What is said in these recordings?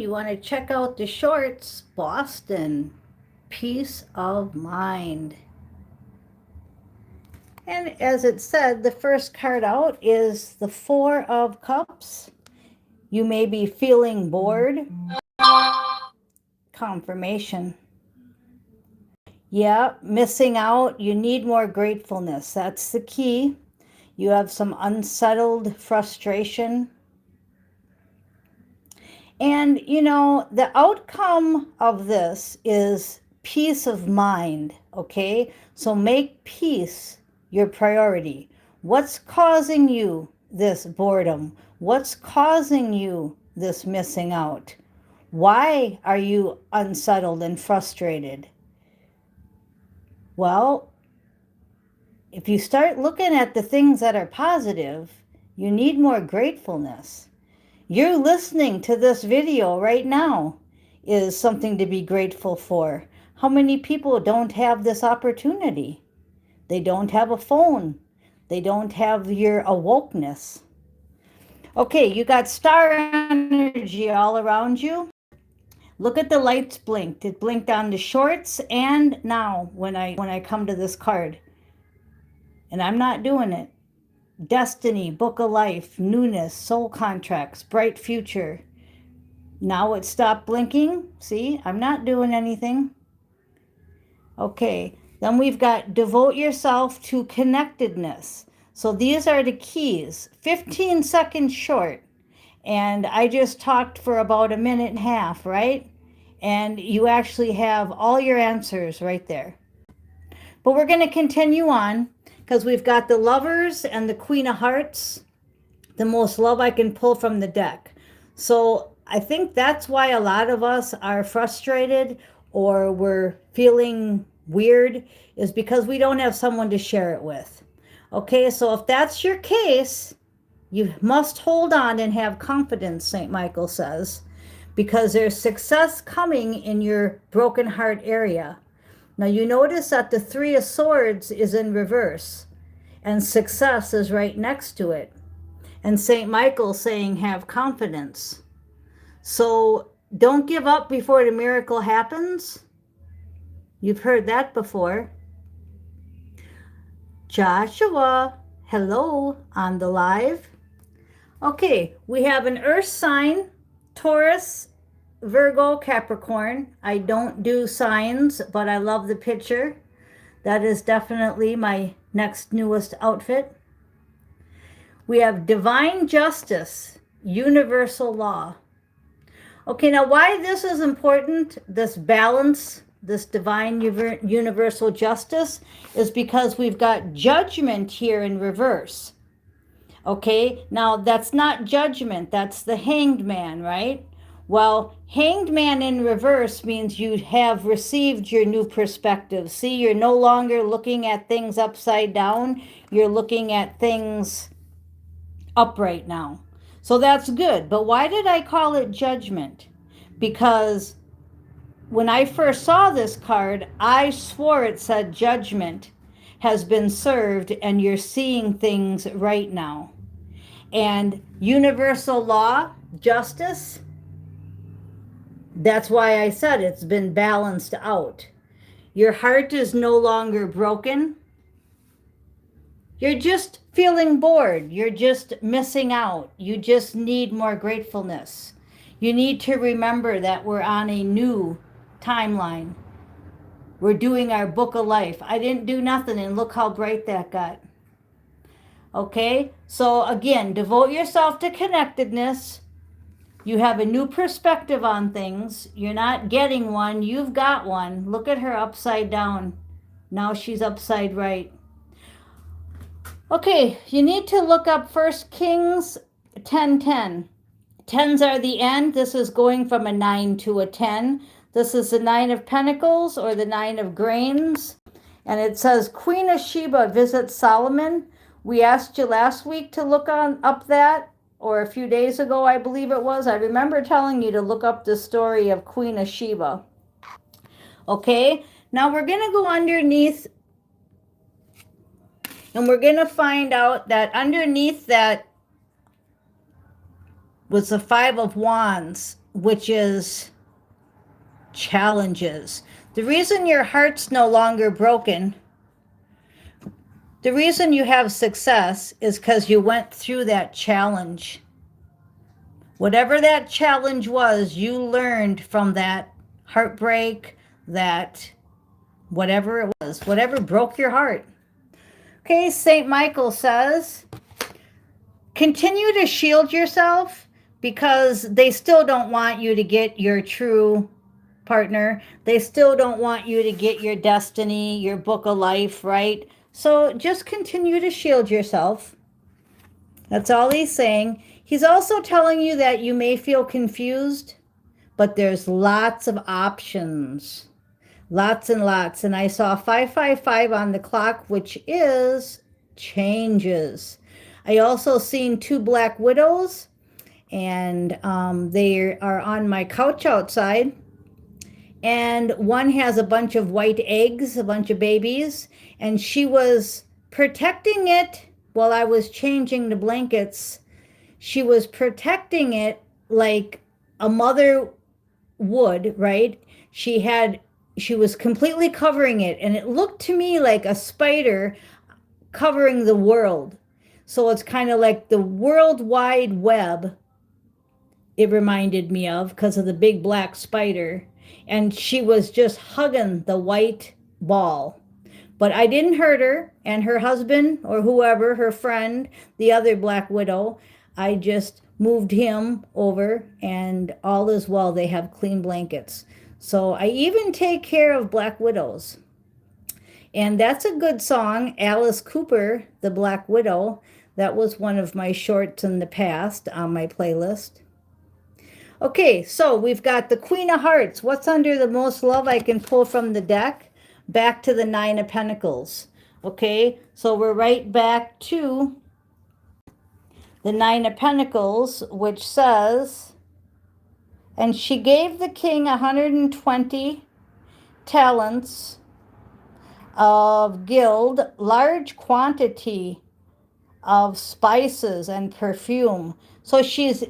you want to check out the shorts, Boston, peace of mind. And as it said, the first card out is the Four of Cups. You may be feeling bored. Confirmation. Yeah, missing out. You need more gratefulness. That's the key. You have some unsettled frustration. And, you know, the outcome of this is peace of mind, okay? So make peace your priority. What's causing you this boredom? What's causing you this missing out? Why are you unsettled and frustrated? Well, if you start looking at the things that are positive, you need more gratefulness. You listening to this video right now is something to be grateful for. How many people don't have this opportunity? They don't have a phone. They don't have your awokeness. Okay, you got star energy all around you. Look at the lights blinked. It blinked on the shorts and now when I come to this card. And I'm not doing it. Destiny, book of life, newness, soul contracts, bright future. Now it stopped blinking. See, I'm not doing anything. Okay, then we've got devote yourself to connectedness. So these are the keys. 15 seconds short. And I just talked for about a minute and a half, right? And you actually have all your answers right there. But we're going to continue on because we've got the Lovers and the Queen of Hearts, the most love I can pull from the deck. So I think that's why a lot of us are frustrated or we're feeling weird is because we don't have someone to share it with. Okay, so if that's your case, you must hold on and have confidence, St. Michael says, because there's success coming in your broken heart area. Now you notice that the Three of Swords is in reverse and success is right next to it. And St. Michael saying have confidence. So don't give up before the miracle happens. You've heard that before. Joshua, hello on the live. Okay, we have an earth sign, Taurus, Virgo, Capricorn. I don't do signs, but I love the picture. That is definitely my next newest outfit. We have divine justice, universal law. Okay, now why this is important, this balance, this divine universal justice, is because we've got judgment here in reverse. Okay, now that's not judgment, that's the hanged man, right? Well, hanged man in reverse means you have received your new perspective. See, you're no longer looking at things upside down. You're looking at things upright now. So that's good. But why did I call it judgment? Because when I first saw this card, I swore it said judgment has been served and you're seeing things right now. And universal law, justice, that's why I said it's been balanced out. Your heart is no longer broken. You're just feeling bored. You're just missing out. You just need more gratefulness. You need to remember that we're on a new timeline. We're doing our book of life. I didn't do nothing and look how bright that got. Okay, so again, devote yourself to connectedness. You have a new perspective on things. You're not getting one, you've got one. Look at her upside down. Now she's upside right. Okay, you need to look up 1 Kings 10:10. Tens are the end. This is going from a 9 to a 10. This is the 9 of Pentacles or the 9 of Grains. And it says, Queen of Sheba visits Solomon. We asked you last week to look up that, or a few days ago, I believe it was. I remember telling you to look up the story of Queen of Sheba. Okay, now we're going to go underneath, and we're going to find out that underneath that was the 5 of Wands. which is challenges. The reason your heart's no longer broken, the reason you have success is because you went through that challenge. Whatever that challenge was, you learned from that heartbreak, that whatever it was, whatever broke your heart. Okay, St. Michael says, continue to shield yourself because they still don't want you to get your true partner. They still don't want you to get your destiny, your book of life, right? So just continue to shield yourself. That's all he's saying. He's also telling you that you may feel confused, but there's lots of options. Lots and lots. And I saw 555 on the clock, which is changes. I also seen 2 black widows, and they are on my couch outside. And one has a bunch of white eggs, a bunch of babies, and she was protecting it while I was changing the blankets. She was protecting it like a mother would, right? She was completely covering it, and it looked to me like a spider covering the world. So it's kind of like the World Wide Web, it reminded me of, because of the big black spider. And she was just hugging the white ball. But I didn't hurt her, and her husband or whoever, her friend, the other black widow, I just moved him over, and all is well. They have clean blankets. So I even take care of black widows. And that's a good song, Alice Cooper, The Black Widow. That was one of my shorts in the past on my playlist. Okay, so we've got the Queen of Hearts. What's under the most love I can pull from the deck? Back to the 9 of Pentacles. Okay, so we're right back to the 9 of Pentacles, which says, and she gave the king 120 talents of gild, large quantity of spices and perfume. So she's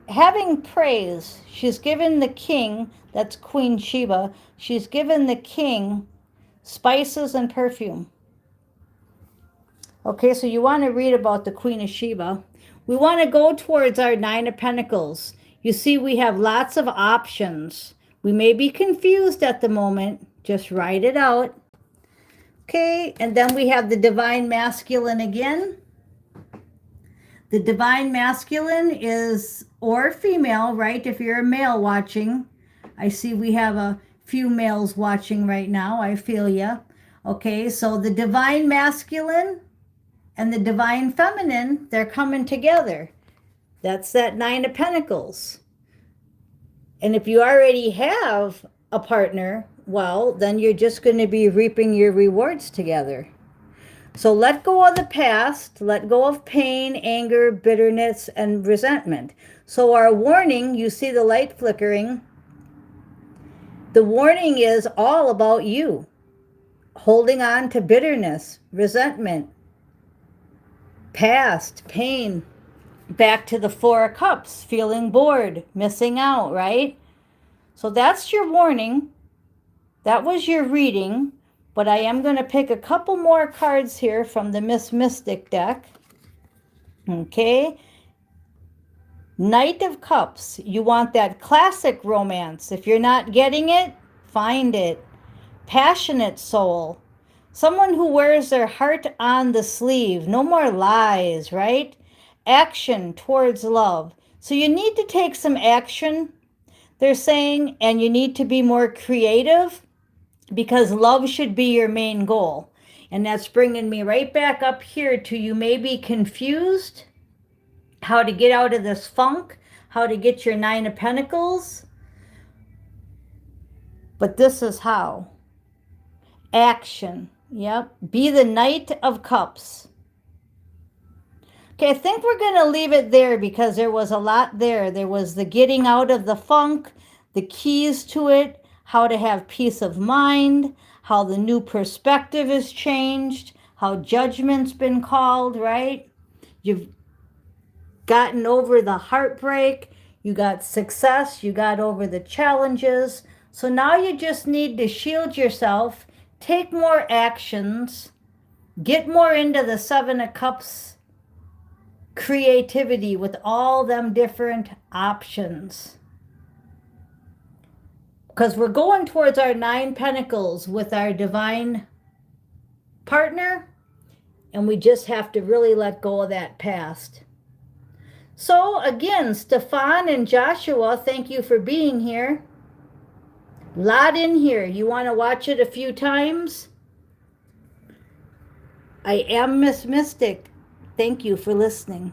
having praise. She's given the king, that's Queen Sheba, she's given the king spices and perfume. Okay, so you want to read about the Queen of Sheba. We want to go towards our 9 of Pentacles. You see, we have lots of options. We may be confused at the moment. Just write it out. Okay, and then we have the Divine Masculine again. The Divine Masculine is, or female, right? If you're a male watching. I see we have a few males watching right now. I feel ya. Okay, so the Divine Masculine and the Divine Feminine, they're coming together. That's that 9 of Pentacles. And if you already have a partner, well, then you're just going to be reaping your rewards together. So let go of the past, let go of pain, anger, bitterness, and resentment. So our warning, you see the light flickering. The warning is all about you. Holding on to bitterness, resentment, past, pain. Back to the 4 of Cups, feeling bored, missing out, right? So that's your warning. That was your reading. But I am going to pick a couple more cards here from the Miss Mystic deck. Okay. Knight of Cups. You want that classic romance. If you're not getting it, find it. Passionate soul. Someone who wears their heart on the sleeve. No more lies, right? Action towards love. So you need to take some action, they're saying, and you need to be more creative, because love should be your main goal. And that's bringing me right back up here to, you may be confused how to get out of this funk, how to get your 9 of Pentacles. But this is how. Action. Yep. Be the Knight of Cups. Okay, I think we're going to leave it there because there was a lot there. There was the getting out of the funk, the keys to it, how to have peace of mind, how the new perspective is changed, how judgment's been called, right? You've gotten over the heartbreak. you got success, you got over the challenges. So now you just need to shield yourself, take more actions, get more into the Seven of Cups creativity with all them different options. Because we're going towards our 9 Pentacles with our divine partner, and we just have to really let go of that past. So again, Stefan and Joshua, thank you for being here. Lot in here. You want to watch it a few times? I am Miss Mystic. Thank you for listening.